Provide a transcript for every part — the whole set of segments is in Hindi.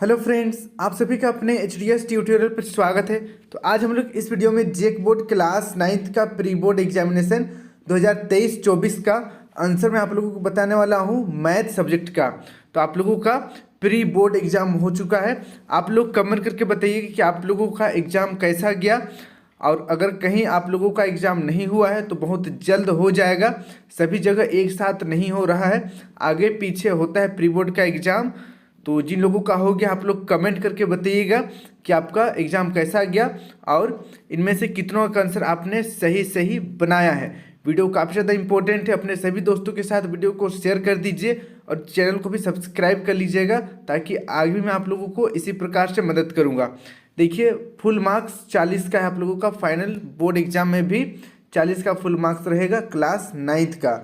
हेलो फ्रेंड्स, आप सभी का अपने एच ट्यूटोरियल पर स्वागत है। तो आज हम लोग इस वीडियो में जेक बोर्ड क्लास 9th का प्री बोर्ड एग्जामिनेशन 2023-24 का आंसर मैं आप लोगों को बताने वाला हूं मैथ सब्जेक्ट का। तो आप लोगों का प्री बोर्ड एग्जाम हो चुका है। आप लोग कमेंट करके बताइए कि आप लोगों का एग्ज़ाम कैसा गया, और अगर कहीं आप लोगों का एग्ज़ाम नहीं हुआ है तो बहुत जल्द हो जाएगा। सभी जगह एक साथ नहीं हो रहा है, आगे पीछे होता है प्री बोर्ड का एग्ज़ाम। तो जिन लोगों का हो गया आप लोग कमेंट करके बताइएगा कि आपका एग्ज़ाम कैसा गया और इनमें से कितनों का आंसर आपने सही सही बनाया है। वीडियो काफ़ी ज़्यादा इंपॉर्टेंट है, अपने सभी दोस्तों के साथ वीडियो को शेयर कर दीजिए और चैनल को भी सब्सक्राइब कर लीजिएगा, ताकि आगे भी मैं आप लोगों को इसी प्रकार से मदद करूँगा। देखिए, फुल मार्क्स 40 का है आप लोगों का। फाइनल बोर्ड एग्जाम में भी 40 का फुल मार्क्स रहेगा। क्लास 9th का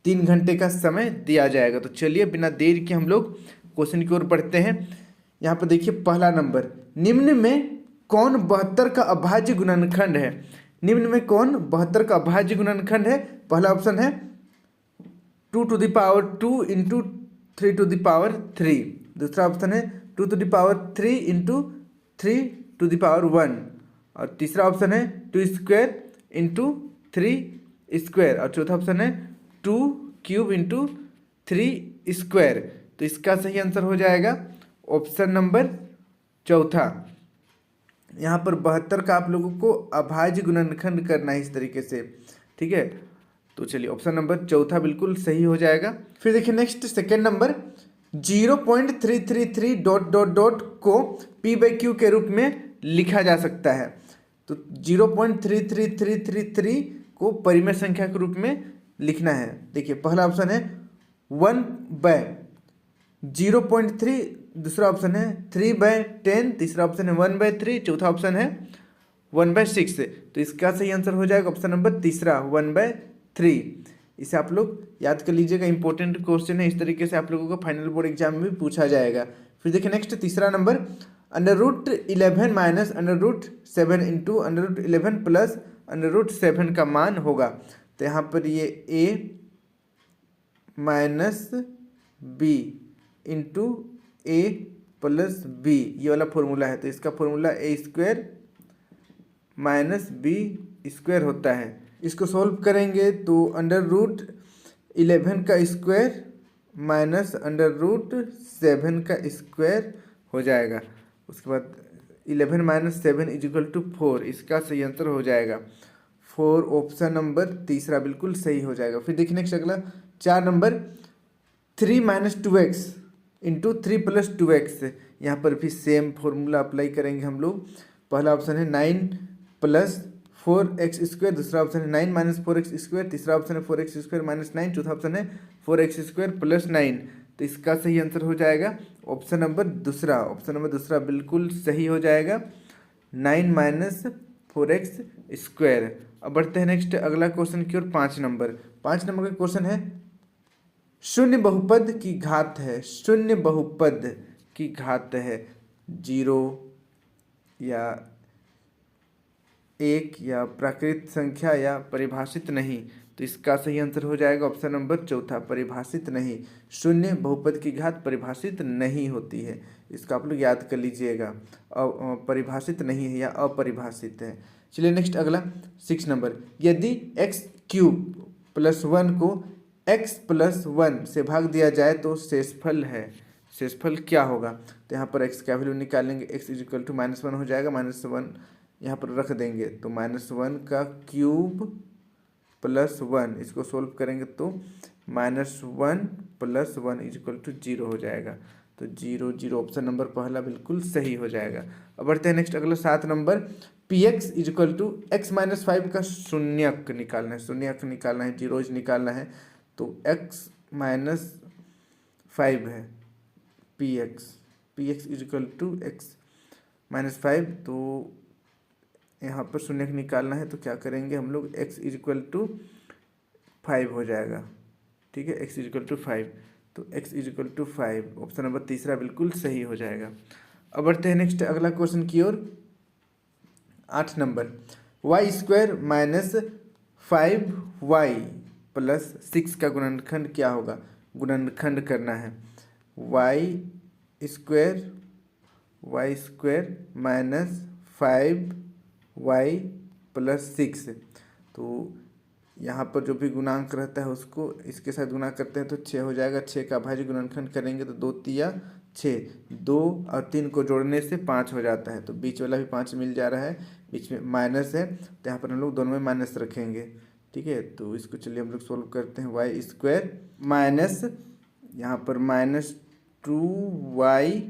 3 घंटे का समय दिया जाएगा। तो चलिए बिना देर के हम लोग क्वेश्चन की ओर बढ़ते हैं। यहाँ पर देखिए पहला नंबर, निम्न में कौन 72 का अभाज्य गुणनखंड है? निम्न में कौन 72 का अभाज्य गुणनखंड है? पहला ऑप्शन है 2 to the power 2 into 3 to the power 3। दूसरा ऑप्शन है 2 to the power 3 into 3 to the power 1। और तीसरा ऑप्शन है 2 स्क्वायर इंटू 3 स्क्वायर। और चौथा ऑप्शन है 2 क्यूब इंटू 3 स्क्वायर। तो इसका सही आंसर हो जाएगा ऑप्शन नंबर चौथा। यहाँ पर 72 का आप लोगों को अभाज्य गुणनखंड करना है इस तरीके से, ठीक है। तो चलिए ऑप्शन नंबर चौथा बिल्कुल सही हो जाएगा। फिर देखिए next second number, 0.333 dot dot dot को p/q के रूप में लिखा जा सकता है। तो 0.33333 को परिमेय संख्या के रूप में लिखना है। देखिए पहला ऑप्शन है 1/0.3, दूसरा ऑप्शन है 3/10, तीसरा ऑप्शन है 1/3, चौथा ऑप्शन है 1/6। तो इसका सही आंसर हो जाएगा ऑप्शन नंबर तीसरा 1/3। इसे आप लोग याद कर लीजिएगा, इंपॉर्टेंट क्वेश्चन है। इस तरीके से आप लोगों को फाइनल बोर्ड एग्जाम में भी पूछा जाएगा। फिर देखिए नेक्स्ट तीसरा नंबर, √11 माइनस √7 इंटू √11 प्लस √7 का मान होगा। तो यहाँ पर ये a minus B into A plus B, ये वाला फॉर्मूला है। तो इसका फॉर्मूला a² माइनस b² होता है। इसको सॉल्व करेंगे तो √11 का स्क्वायर माइनस √7 का स्क्वायर हो जाएगा। उसके बाद 11 माइनस 7 इजिकल टू 4। इसका सही आंसर हो जाएगा 4। ऑप्शन नंबर तीसरा बिल्कुल सही हो जाएगा। फिर देखिए नेक्स्ट अगला 4 number, 3 minus 2x into 3 plus 2x। यहाँ पर भी सेम फॉर्मूला अप्लाई करेंगे हम लोग। पहला ऑप्शन है 9 प्लस 4x², दूसरा ऑप्शन है 9 माइनस 4x², तीसरा ऑप्शन है 4x² माइनस 9, चौथा ऑप्शन है 4x² प्लस 9। तो इसका सही आंसर हो जाएगा ऑप्शन नंबर दूसरा। ऑप्शन नंबर दूसरा बिल्कुल सही हो जाएगा 9 माइनस 4x²। अब बढ़ते हैं नेक्स्ट अगला क्वेश्चन की ओर। 5 नंबर का क्वेश्चन है, शून्य बहुपद की घात है। शून्य बहुपद की घात है 0 या 1 या प्राकृत संख्या या परिभाषित नहीं। तो इसका सही आंसर हो जाएगा ऑप्शन नंबर चौथा, परिभाषित नहीं। शून्य बहुपद की घात परिभाषित नहीं होती है, इसका आप लोग याद कर लीजिएगा। परिभाषित नहीं है या अपरिभाषित है। चलिए नेक्स्ट अगला 6 नंबर, यदि x³ प्लस 1 को x प्लस 1 से भाग दिया जाए तो शेषफल है। शेषफल क्या होगा? तो यहाँ पर x का वैल्यू निकालेंगे, x इजिकल टू -1 हो जाएगा। -1 यहाँ पर रख देंगे तो -1 का क्यूब प्लस 1, इसको सोल्व करेंगे तो -1 प्लस 1 इजिकल टू 0 हो जाएगा। तो 0 0 ऑप्शन नंबर पहला बिल्कुल सही हो जाएगा। अब बढ़ते हैं नेक्स्ट अगला 7 number, px equal to x minus 5 का शून्यक निकालना है। शून्यक निकालना है, जीरोज निकालना है। तो x माइनस 5 है px equal to x minus 5। तो यहाँ पर शून्यक निकालना है तो क्या करेंगे हम लोग, x इजिकल टू 5 हो जाएगा, ठीक है। x इजिकल टू 5, तो x equal to 5 option number तीसरा बिल्कुल सही हो जाएगा। अब बढ़ते हैं नेक्स्ट अगला क्वेश्चन की ओर। 8 number, y² minus 5y plus 6 का गुणनखंड क्या होगा? गुणनखंड करना है। y² Y square minus 5y plus 6। तो यहाँ पर जो भी गुणांक रहता है उसको इसके साथ गुणा करते हैं तो 6 हो जाएगा। 6 का अभाज्य गुणनखंड करेंगे तो 2 तिया 6, 2 और 3 को जोड़ने से 5 हो जाता है। तो बीच वाला भी 5 मिल जा रहा है, बीच में माइनस है तो यहाँ पर हम लोग दोनों में माइनस रखेंगे। ठीक है, तो इसको चलिए हम लोग सोल्व करते हैं। वाई स्क्वायर माइनस यहाँ पर -2y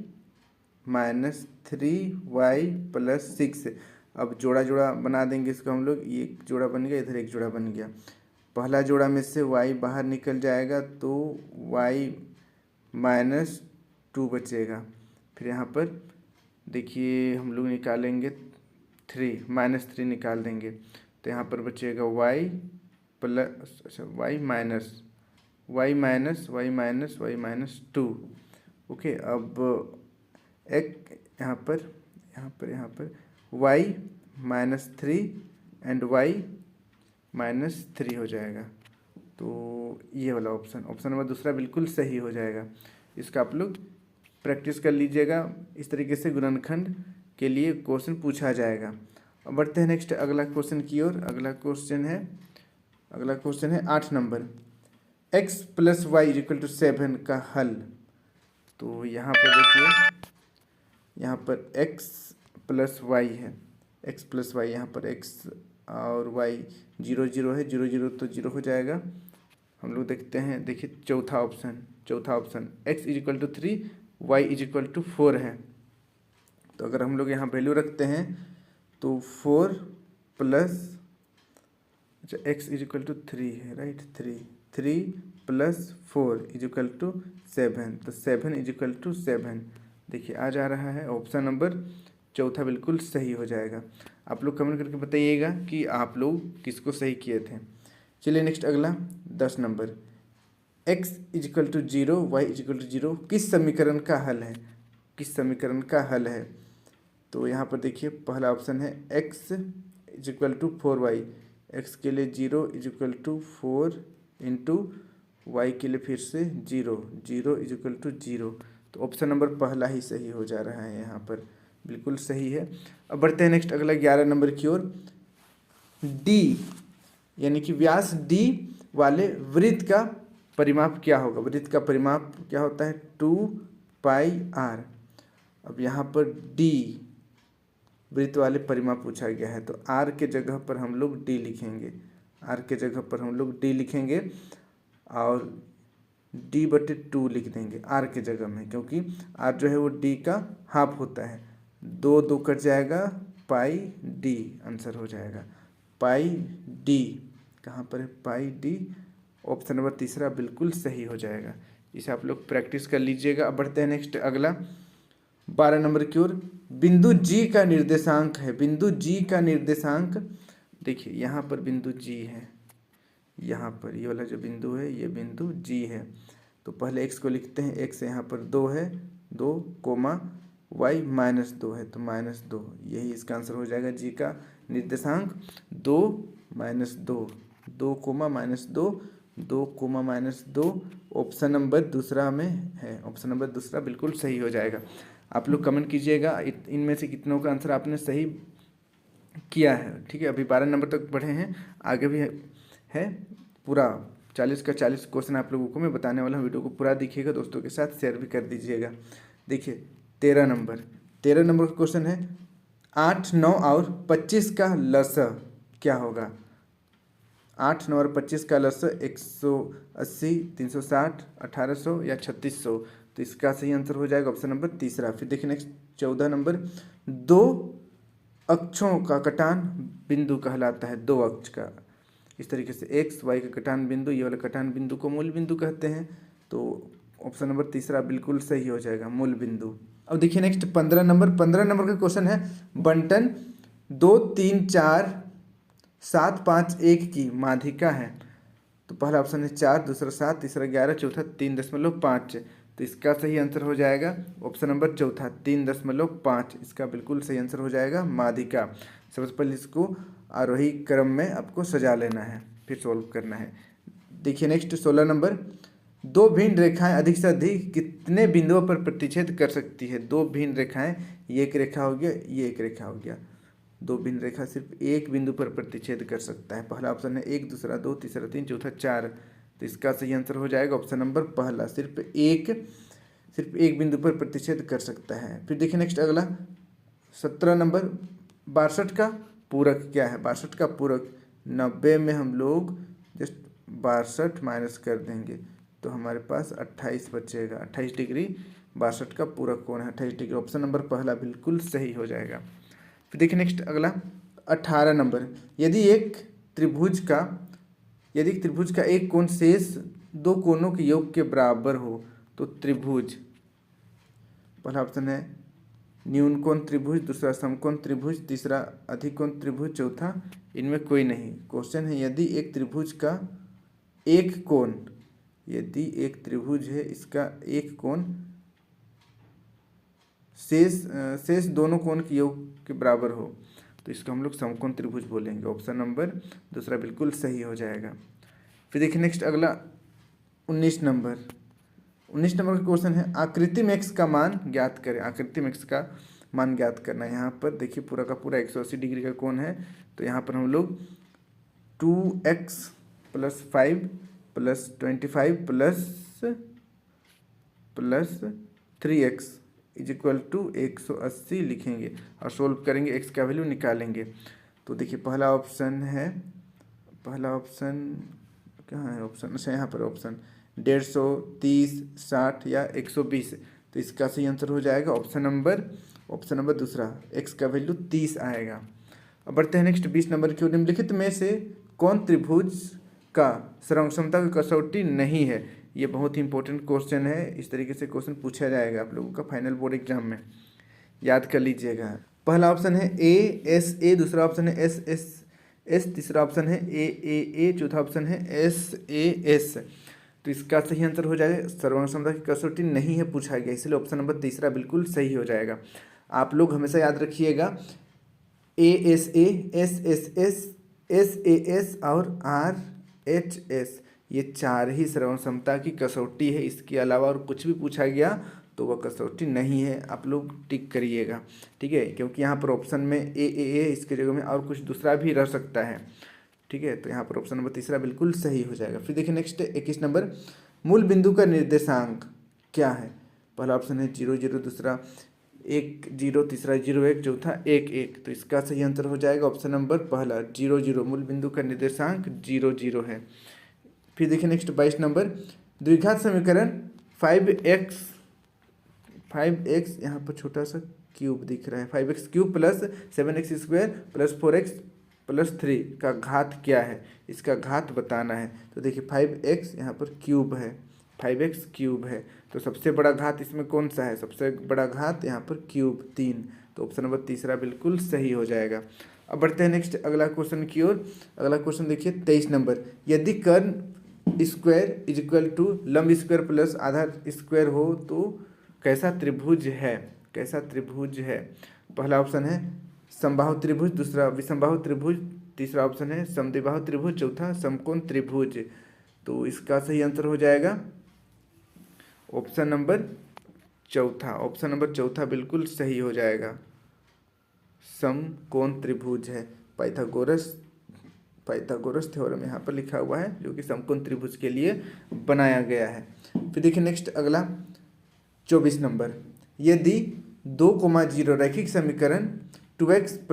माइनस 3y प्लस 6। अब जोड़ा जोड़ा बना देंगे इसको हम लोग। ये एक जोड़ा बन गया, इधर एक जोड़ा बन गया। पहला जोड़ा में से y बाहर निकल जाएगा तो y -2 बचेगा। फिर यहाँ पर देखिए हम लोग निकालेंगे 3 -3 निकाल देंगे तो यहाँ पर बचेगा y plus y minus 2। Okay, अब एक यहाँ पर y -3 एंड y -3 हो जाएगा। तो ये वाला ऑप्शन नंबर दूसरा बिल्कुल सही हो जाएगा। इसका आप लोग प्रैक्टिस कर लीजिएगा। इस तरीके से गुणनखंड के लिए क्वेश्चन पूछा जाएगा। अब बढ़ते हैं नेक्स्ट अगला क्वेश्चन की ओर। अगला क्वेश्चन है 8 नंबर, x + y = 7 का हल। तो यहाँ पर देखिए, यहाँ पर x + y है, x + y, यहाँ पर x और y 0 0 है, 0 0 तो 0 हो जाएगा। हम लोग देखते हैं, देखिए चौथा ऑप्शन x = 3 y = 4 है। तो अगर हम लोग यहाँ वैल्यू रखते हैं तो 4 प्लस x = 3 है, राइट, 3 + 4 = 7। तो 7 = 7 देखिए आ जा रहा है। ऑप्शन नंबर चौथा बिल्कुल सही हो जाएगा। आप लोग कमेंट करके बताइएगा कि आप लोग किसको सही किए थे। चलिए नेक्स्ट अगला 10 नंबर, x = 0 y = 0 किस समीकरण का हल है। तो यहाँ पर देखिए पहला ऑप्शन है x = 4y, x के लिए 0 = 4 इंटू y के लिए फिर से 0 = 0। तो ऑप्शन नंबर पहला ही सही हो जा रहा है, यहाँ पर बिल्कुल सही है। अब बढ़ते हैं नेक्स्ट अगला 11 नंबर की ओर। d यानी कि व्यास d वाले वृत्त का परिमाप क्या होगा। वृत्त का परिमाप क्या होता है, 2πr। अब यहाँ पर d वृत्त वाले परिमाप पूछा गया है तो r के जगह पर हम लोग d लिखेंगे और d/2 लिख देंगे r के जगह में, क्योंकि r जो है वो d का हाफ होता है। 2 2 कट जाएगा, πd आंसर हो जाएगा। πd कहाँ पर है, πd ऑप्शन नंबर तीसरा बिल्कुल सही हो जाएगा। इसे आप लोग प्रैक्टिस कर लीजिएगा। अब बढ़ते हैं नेक्स्ट अगला 12 नंबर की ओर। बिंदु G का निर्देशांक है। बिंदु G का निर्देशांक देखिए, यहाँ पर बिंदु G है, यहाँ पर ये वाला जो बिंदु है ये बिंदु G है। तो पहले x को लिखते हैं, x यहाँ पर 2 है, 2 कोमा y -2 है तो -2, यही इसका आंसर हो जाएगा। G का निर्देशांक 2 -2, 2 कोमा -2, 2 कोमा -2 ऑप्शन नंबर दूसरा में है। ऑप्शन नंबर दूसरा बिल्कुल सही हो जाएगा। आप लोग कमेंट कीजिएगा इनमें से कितनों का आंसर आपने सही किया है। ठीक है, अभी 12 नंबर तक बढ़े हैं, आगे भी है पूरा 40 का 40 क्वेश्चन आप लोगों को मैं बताने वाला हूँ। वीडियो को पूरा देखिएगा, दोस्तों के साथ शेयर भी कर दीजिएगा। देखिए 13 नंबर का क्वेश्चन है 8, 9 और 25 का लसअ क्या होगा। 8, 9 और 25 का लसअ 180, 360, 1800 या 3600। तो इसका सही आंसर हो जाएगा ऑप्शन नंबर तीसरा। फिर देखिए नेक्स्ट 14 नंबर, 2 अक्षों का कटान बिंदु कहलाता है। 2 अक्ष का इस तरीके से x y का कटान बिंदु, ये वाला कटान बिंदु को मूल बिंदु कहते हैं। तो ऑप्शन नंबर तीसरा बिल्कुल सही हो जाएगा, मूल बिंदु। अब देखिए नेक्स्ट 15 नंबर का क्वेश्चन है बंटन 2 3 4 7 5 1 की माध्यिका है। तो पहला ऑप्शन है 4, दूसरा 7, तीसरा 11, चौथा 3.5। तो इसका सही आंसर हो जाएगा ऑप्शन नंबर चौथा 3.5। इसका बिल्कुल सही आंसर हो जाएगा माध्यिका। सबसे पहले इसको आरोही क्रम में आपको सजा लेना है, फिर सॉल्व करना है। देखिए नेक्स्ट 16 नंबर, दो भिन्न रेखाएं अधिक से अधिक कितने बिंदुओं पर प्रतिच्छेद कर सकती है? दो भिन्न रेखाएं, ये एक रेखा हो गया, ये एक रेखा हो गया। दो भिन्न रेखा सिर्फ एक बिंदु पर प्रतिच्छेद कर सकता है। पहला ऑप्शन है 1, दूसरा 2, तीसरा 3, चौथा 4। तो इसका सही आंसर हो जाएगा ऑप्शन नंबर पहला, सिर्फ एक बिंदु पर प्रतिच्छेद कर सकता है। फिर देखिए नेक्स्ट अगला 17 नंबर, 62 का पूरक क्या है? 62 का पूरक 90 में हम लोग जस्ट 62 माइनस कर देंगे तो हमारे पास 28 बचेगा। 28 डिग्री 62 का पूरक कोण है 28 डिग्री। ऑप्शन नंबर पहला बिल्कुल सही हो जाएगा। फिर देखिए नेक्स्ट अगला 18 नंबर, यदि एक त्रिभुज का एक कोण शेष दो कोणों के योग के बराबर हो तो त्रिभुज, पहला ऑप्शन है न्यून कोण त्रिभुज, दूसरा समकोण त्रिभुज, तीसरा अधिक कोण त्रिभुज, चौथा इनमें कोई नहीं। क्वेश्चन है यदि एक त्रिभुज का एक कोण, यदि एक त्रिभुज है इसका एक कोण शेष दोनों कोण के योग के बराबर हो तो इसको हम लोग समकोण त्रिभुज बोलेंगे। ऑप्शन नंबर दूसरा बिल्कुल सही हो जाएगा। फिर देखिए नेक्स्ट अगला 19 नंबर का क्वेश्चन है आकृति में x का मान ज्ञात करें। आकृति में x का मान ज्ञात करना है। यहाँ पर देखिए पूरा का पूरा 180 डिग्री का कोण है तो यहाँ पर हम लोग 2x + 5 + 25 प्लस 3x = 180 लिखेंगे और सोल्व करेंगे, x का वैल्यू निकालेंगे। तो देखिए पहला ऑप्शन कहाँ है ऑप्शन? अच्छा यहाँ पर ऑप्शन 150, 30, 60 या 120। तो इसका सही आंसर हो जाएगा ऑप्शन नंबर दूसरा, x का वैल्यू 30 आएगा। अब बढ़ते हैं नेक्स्ट 20 नंबर की ओर। निम्नलिखित में से कौन त्रिभुज का सर्वसमता की कसौटी नहीं है? ये बहुत ही इंपॉर्टेंट क्वेश्चन है। इस तरीके से क्वेश्चन पूछा जाएगा आप लोगों का फाइनल बोर्ड एग्जाम में, याद कर लीजिएगा। पहला ऑप्शन है ASA, दूसरा ऑप्शन है SSS, तीसरा ऑप्शन है AAA, चौथा ऑप्शन है SAS। तो इसका सही आंसर हो जाएगा सर्वसमता की कसौटी नहीं है पूछा गया, इसलिए ऑप्शन नंबर तीसरा बिल्कुल सही हो जाएगा। आप लोग हमेशा याद रखिएगा ASA, SSS, SAS और RHS ये चार ही सर्वसमता की कसौटी है। इसके अलावा और कुछ भी पूछा गया तो वह कसौटी नहीं है, आप लोग टिक करिएगा, ठीक है, क्योंकि यहाँ पर ऑप्शन में AAA इसके जगह में और कुछ दूसरा भी रह सकता है, ठीक है। तो यहाँ पर ऑप्शन नंबर तीसरा बिल्कुल सही हो जाएगा। फिर देखिए नेक्स्ट 21 नंबर, मूल बिंदु का निर्देशांक क्या है? पहला ऑप्शन है 0 0, दूसरा 1 0, तीसरा 0 1, चौथा 1 1। तो इसका सही आंसर हो जाएगा ऑप्शन नंबर पहला 0 0। मूल बिंदु का निर्देशांक 0 0 है। फिर देखिए नेक्स्ट 22 नंबर, द्विघात समीकरण 5x यहाँ पर छोटा सा क्यूब दिख रहा है, 5x³ + 7x² + 4x + 3 का घात क्या है? इसका घात बताना है। तो देखिए 5x यहाँ पर क्यूब है, 5x³ है, तो सबसे बड़ा घात इसमें कौन सा है? सबसे बड़ा घात यहाँ पर क्यूब 3। तो ऑप्शन नंबर तीसरा बिल्कुल सही हो जाएगा। अब बढ़ते हैं नेक्स्ट अगला क्वेश्चन की ओर। अगला क्वेश्चन देखिए 23 नंबर, यदि कर्ण स्क्वायर = लंब स्क्वायर प्लस आधार स्क्वायर हो तो कैसा त्रिभुज है? पहला ऑप्शन है समबाहु त्रिभुज, दूसरा विषमबाहु त्रिभुज, तीसरा ऑप्शन है समद्विबाहु त्रिभुज, चौथा समकोण त्रिभुज। तो इसका सही आंसर हो जाएगा ऑप्शन नंबर चौथा बिल्कुल सही हो जाएगा, समकोण त्रिभुज है। पाइथागोरस थ्योरम यहाँ पर लिखा हुआ है जो कि समकोण त्रिभुज के लिए बनाया गया है। फिर देखिए नेक्स्ट अगला 24 नंबर, यदि 2,0 रैखिक समीकरण 2x +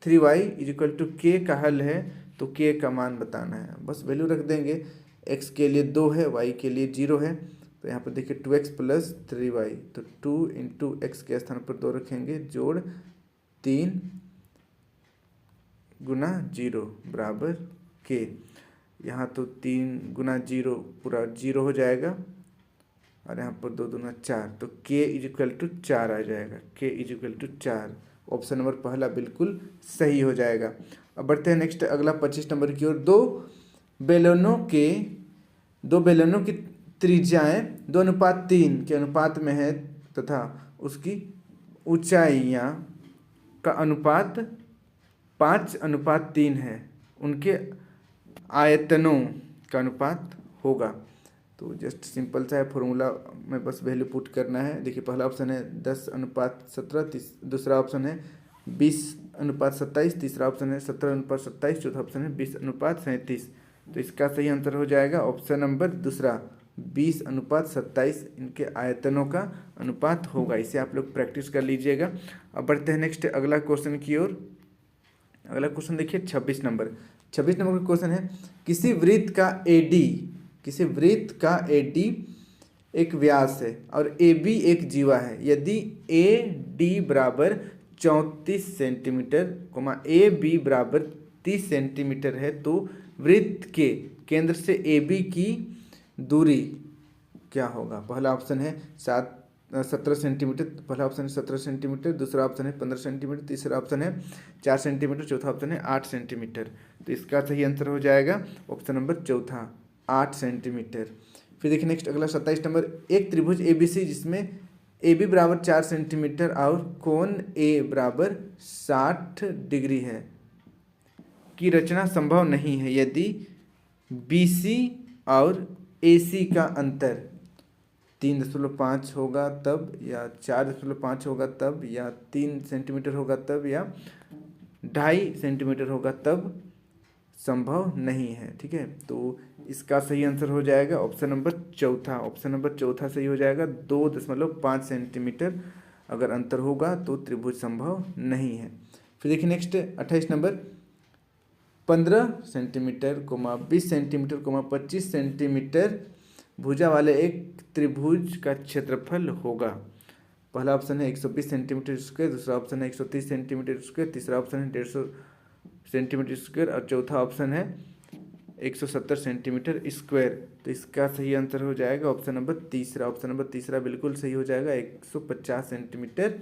3y = k का हल है तो k का मान बताना है। बस वैल्यू रख देंगे, x के लिए 2 है, y के लिए 0 है। तो यहाँ पर देखिए 2x + 3y, तो 2 × x के स्थान पर 2 रखेंगे, जोड़ 3 × 0 बराबर k। यहाँ तो 3 × 0 पूरा 0 हो जाएगा और यहाँ पर 2 दूना 4, तो k = 4 आ जाएगा, k = 4। ऑप्शन नंबर पहला बिल्कुल सही हो जाएगा। अब बढ़ते हैं नेक्स्ट अगला 25 नंबर की ओर। दो बेलनों की त्रिज्याएं 2:3 के अनुपात में है तथा उसकी ऊंचाइयां का अनुपात 5:3 है, उनके आयतनों का अनुपात होगा। तो जस्ट सिंपल सा है, फॉर्मूला में बस वैल्यू पुट करना है। देखिए पहला ऑप्शन है 10:17, दूसरा ऑप्शन है 20:27, तीसरा ऑप्शन है 17:27, चौथा ऑप्शन है 20:37। तो इसका सही आंसर हो जाएगा ऑप्शन नंबर दूसरा, 20:27 इनके आयतनों का अनुपात होगा। इसे आप लोग प्रैक्टिस कर लीजिएगा। अब बढ़ते हैं नेक्स्ट अगला क्वेश्चन की ओर। अगला क्वेश्चन देखिए 26 नंबर का क्वेश्चन है, किसी वृत्त का एडी एक व्यास है और ए बी एक जीवा है। यदि ए डी बराबर 34 सेंटीमीटर ए बी बराबर 30 सेंटीमीटर है तो वृत्त के केंद्र से ए बी की दूरी क्या होगा। पहला ऑप्शन है 17 सेंटीमीटर, पहला ऑप्शन है 17 सेंटीमीटर, दूसरा ऑप्शन है 15 सेंटीमीटर, तीसरा ऑप्शन है 4 सेंटीमीटर, चौथा ऑप्शन है 8 सेंटीमीटर। तो इसका सही आंसर हो जाएगा ऑप्शन नंबर चौथा, 8 सेंटीमीटर। फिर देखिए नेक्स्ट अगला 27 नंबर, एक त्रिभुज ए बी सी जिसमें ए बी बराबर 4 सेंटीमीटर और कोण ए बराबर 60 डिग्री है की रचना संभव नहीं है यदि बी सी और ए सी का अंतर 3.5 होगा तब, या 4.5 होगा तब, या 3 सेंटीमीटर होगा तब, या 2.5 सेंटीमीटर होगा तब संभव नहीं है। ठीक है, तो इसका सही आंसर हो जाएगा ऑप्शन नंबर चौथा, ऑप्शन नंबर चौथा सही हो जाएगा। 2.5 सेंटीमीटर अगर अंतर होगा तो त्रिभुज संभव नहीं है। फिर देखिए next 28 number, 15 centimetre 20 centimetre 25 centimetre भुजा वाले एक त्रिभुज का क्षेत्रफल होगा। पहला ऑप्शन है 120 सेंटीमीटर स्क्वायर, दूसरा ऑप्शन है 130 सेंटीमीटर स्क्वायर, तीसरा ऑप्शन है 150 सेंटीमीटर स्क्वायर और चौथा ऑप्शन है 170 सेंटीमीटर स्क्वायर। तो इसका सही आंसर हो जाएगा ऑप्शन नंबर तीसरा, ऑप्शन नंबर तीसरा बिल्कुल सही हो जाएगा, 150 सेंटीमीटर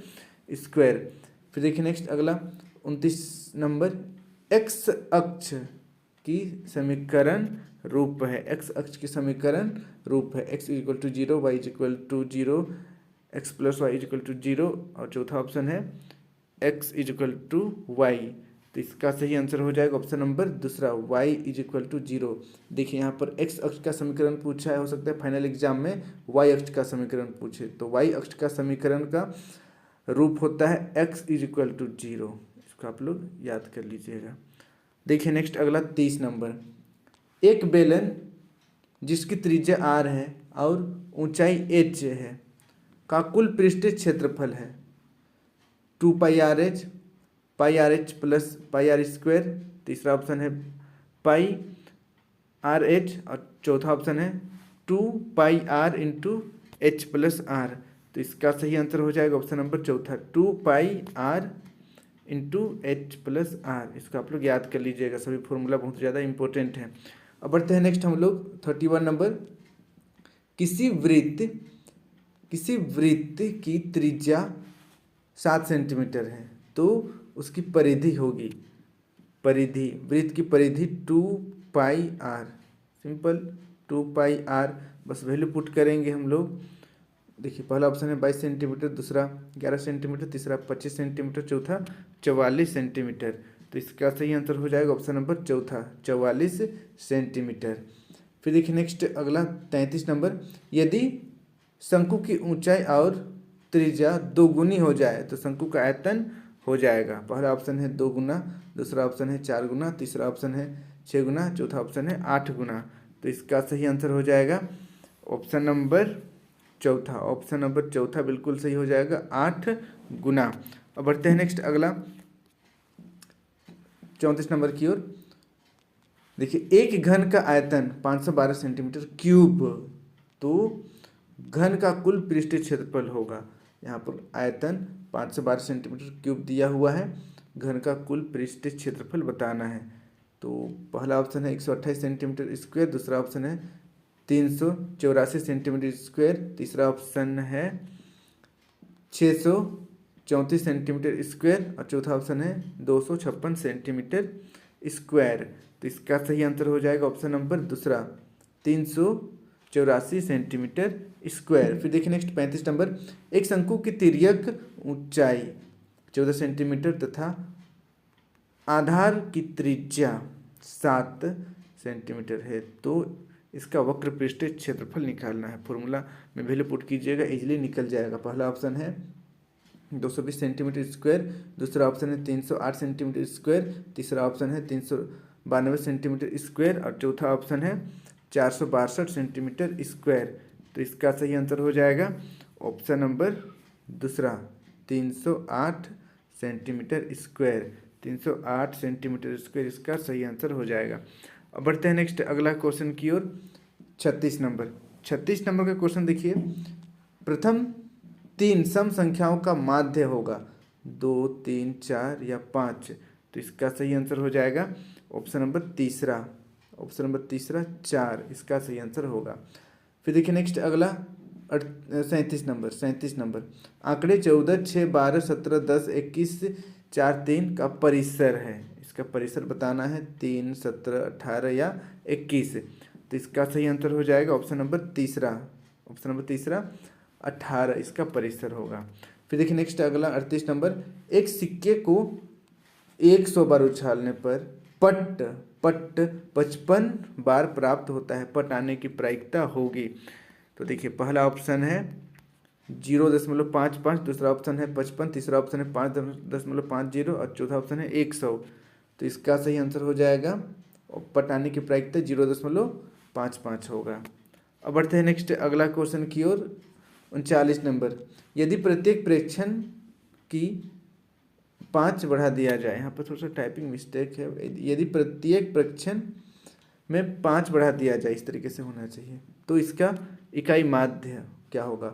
स्क्वायर। फिर देखिए नेक्स्ट अगला 29 नंबर, एक्स अक्ष की समीकरण रूप है, एक्स अक्ष की समीकरण रूप है x = 0, y = 0, x + y = 0 और चौथा ऑप्शन है x = y। तो इसका सही आंसर हो जाएगा ऑप्शन नंबर दूसरा, y = 0। देखिए यहाँ पर x अक्ष का समीकरण पूछा है, हो सकता है फाइनल एग्जाम में y अक्ष का समीकरण पूछे, तो y अक्ष का समीकरण का रूप होता है x = 0। इसको आप लोग याद कर लीजिएगा। देखिए नेक्स्ट अगला 30 नंबर, एक बेलन जिसकी त्रिज्या r है और ऊंचाई h है का कुल पृष्ठीय क्षेत्रफल है 2πrh, πrh प्लस πr², तीसरा ऑप्शन है πrh और चौथा ऑप्शन है 2πr × h + r। तो इसका सही आंसर हो जाएगा ऑप्शन नंबर चौथा, 2πr × h + r। इसको आप लोग याद कर लीजिएगा, सभी फॉर्मूला बहुत ज़्यादा इंपॉर्टेंट है। अब बढ़ते हैं नेक्स्ट हम लोग 31 नंबर, किसी वृत्त की त्रिज्या 7 सेंटीमीटर है तो उसकी परिधि होगी, वृत्त की परिधि 2πr, सिंपल 2πr, बस वैल्यू पुट करेंगे हम लोग। देखिए पहला ऑप्शन है 22 सेंटीमीटर, दूसरा 11 सेंटीमीटर, तीसरा 25 सेंटीमीटर, चौथा 44 सेंटीमीटर। तो इसका सही आंसर हो जाएगा ऑप्शन नंबर चौथा, 44 सेंटीमीटर। फिर देखिए नेक्स्ट अगला 33 नंबर, यदि शंकु की ऊंचाई और त्रिज्या 2 गुनी हो जाए तो शंकु का आयतन हो जाएगा। पहला ऑप्शन है 2 गुना, दूसरा ऑप्शन है 4 गुना, तीसरा ऑप्शन है 6 गुना, चौथा ऑप्शन है 8 गुना। तो इसका सही आंसर हो जाएगा ऑप्शन नंबर चौथा, ऑप्शन नंबर चौथा बिल्कुल सही हो जाएगा, 8 गुना। अब बढ़ते हैं नेक्स्ट अगला 34 नंबर की ओर। देखिए एक घन का आयतन 512 सेंटीमीटर क्यूब, तो घन का कुल पृष्ठीय क्षेत्रफल होगा। यहाँ पर आयतन 512 सेंटीमीटर क्यूब दिया हुआ है, घन का कुल पृष्ठीय क्षेत्रफल बताना है। तो पहला ऑप्शन है 128 सेंटीमीटर स्क्वायर, दूसरा ऑप्शन है 384 सेंटीमीटर स्क्वायर, तीसरा ऑप्शन है 634 सेंटीमीटर स्क्वायर और चौथा ऑप्शन है 256 सेंटीमीटर स्क्वायर। तो इसका सही आंसर हो जाएगा ऑप्शन नंबर दूसरा, 384 सेंटीमीटर स्क्वायर। फिर देखिए नेक्स्ट 35 नंबर, एक शंकु की तिर्यक ऊंचाई 14 सेंटीमीटर तथा आधार की त्रिज्या 7 सेंटीमीटर है तो इसका वक्र पृष्ठीय क्षेत्रफल निकालना है। फॉर्मूला में वैल्यू पुट कीजिएगा, इजीली निकल जाएगा। पहला ऑप्शन है 220 सेंटीमीटर स्क्वायर, दूसरा ऑप्शन है 308 सेंटीमीटर स्क्वायर, तीसरा ऑप्शन है 392 सेंटीमीटर स्क्वायर और चौथा ऑप्शन है 462 सेंटीमीटर स्क्वायर। तो इसका सही आंसर हो जाएगा ऑप्शन नंबर दूसरा 308 सेंटीमीटर स्क्वायर। 308 सेंटीमीटर स्क्वायर इसका सही आंसर हो जाएगा। अब बढ़ते हैं नेक्स्ट अगला क्वेश्चन की ओर। 36 नंबर का क्वेश्चन देखिए। प्रथम 3 सम संख्याओं का माध्य होगा 2, 3, 4 या 5। तो इसका सही आंसर हो जाएगा ऑप्शन नंबर तीसरा 4 इसका सही आंसर होगा। फिर देखिए नेक्स्ट अगला 37 नंबर आंकड़े 14, 6, 12, 17, 10, 21, 4, 3 का परिसर है। इसका परिसर बताना है 3, 17, 18 या 21। तो इसका सही आंसर हो जाएगा ऑप्शन नंबर तीसरा 18 इसका परिसर होगा। फिर देखिए नेक्स्ट अगला 38 नंबर। एक सिक्के को 100 बार उछालने पर पट 55 बार प्राप्त होता है। पट आने की प्रायिकता होगी। तो देखिए पहला ऑप्शन है 0.55, दूसरा ऑप्शन है 55, तीसरा ऑप्शन है 5.50 और चौथा ऑप्शन है 100। तो इसका सही आंसर हो जाएगा पट आने की प्रायिकता 0.55 होगा। अब बढ़ते हैं नेक्स्ट अगला क्वेश्चन की ओर। 39 नंबर। यदि प्रत्येक प्रेक्षण की 5 बढ़ा दिया जाए, यहाँ पर थोड़ा सा टाइपिंग मिस्टेक है। यदि प्रत्येक प्रेक्षण में 5 बढ़ा दिया जाए, इस तरीके से होना चाहिए, तो इसका इकाई माध्य क्या होगा।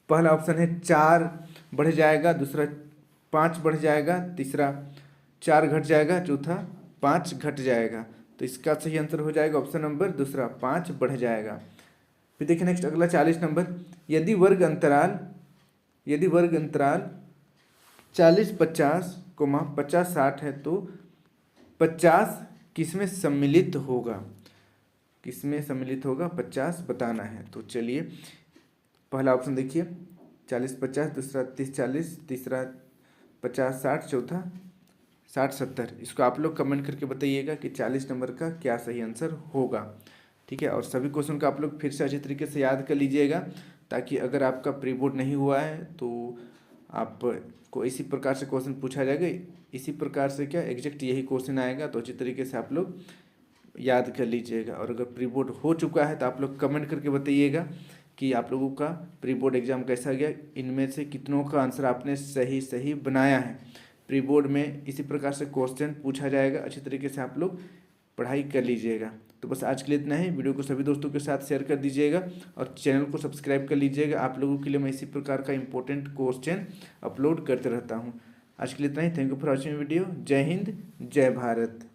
पहला ऑप्शन है 4 बढ़ जाएगा, दूसरा 5 बढ़ जाएगा, तीसरा 4 घट जाएगा, चौथा 5 घट जाएगा। तो इसका सही आंसर हो जाएगा ऑप्शन नंबर दूसरा 5 बढ़ जाएगा। फिर देखिए नेक्स्ट अगला 40 नंबर। यदि वर्ग अंतराल 40, 50, 50, 60 है तो 50 किसमें सम्मिलित होगा, 50 बताना है। तो चलिए पहला ऑप्शन देखिए 40, 50, दूसरा 30, 40, तीसरा 50, 60, चौथा 60, 70। इसको आप लोग कमेंट करके बताइएगा कि 40 नंबर का क्या सही आंसर होगा। ठीक है, और सभी क्वेश्चन का आप लोग फिर से अच्छी तरीके से याद कर लीजिएगा, ताकि अगर आपका प्री बोर्ड नहीं हुआ है तो आपको इसी प्रकार से क्वेश्चन पूछा जाएगा। इसी प्रकार से क्या एग्जैक्ट यही क्वेश्चन आएगा, तो अच्छी तरीके से आप लोग याद कर लीजिएगा। और अगर प्री बोर्ड हो चुका है तो आप लोग कमेंट करके बताइएगा कि आप लोगों का प्री बोर्ड एग्जाम कैसा गया, इनमें से कितनों का आंसर आपने सही बनाया है। प्री बोर्ड में इसी प्रकार से क्वेश्चन पूछा जाएगा, अच्छी तरीके से आप लोग पढ़ाई कर लीजिएगा। तो बस आज के लिए इतना ही। वीडियो को सभी दोस्तों के साथ शेयर कर दीजिएगा और चैनल को सब्सक्राइब कर लीजिएगा। आप लोगों के लिए मैं इसी प्रकार का इंपॉर्टेंट क्वेश्चन अपलोड करते रहता हूँ। आज के लिए इतना ही। Thank you for watching video. जय हिंद, जय भारत।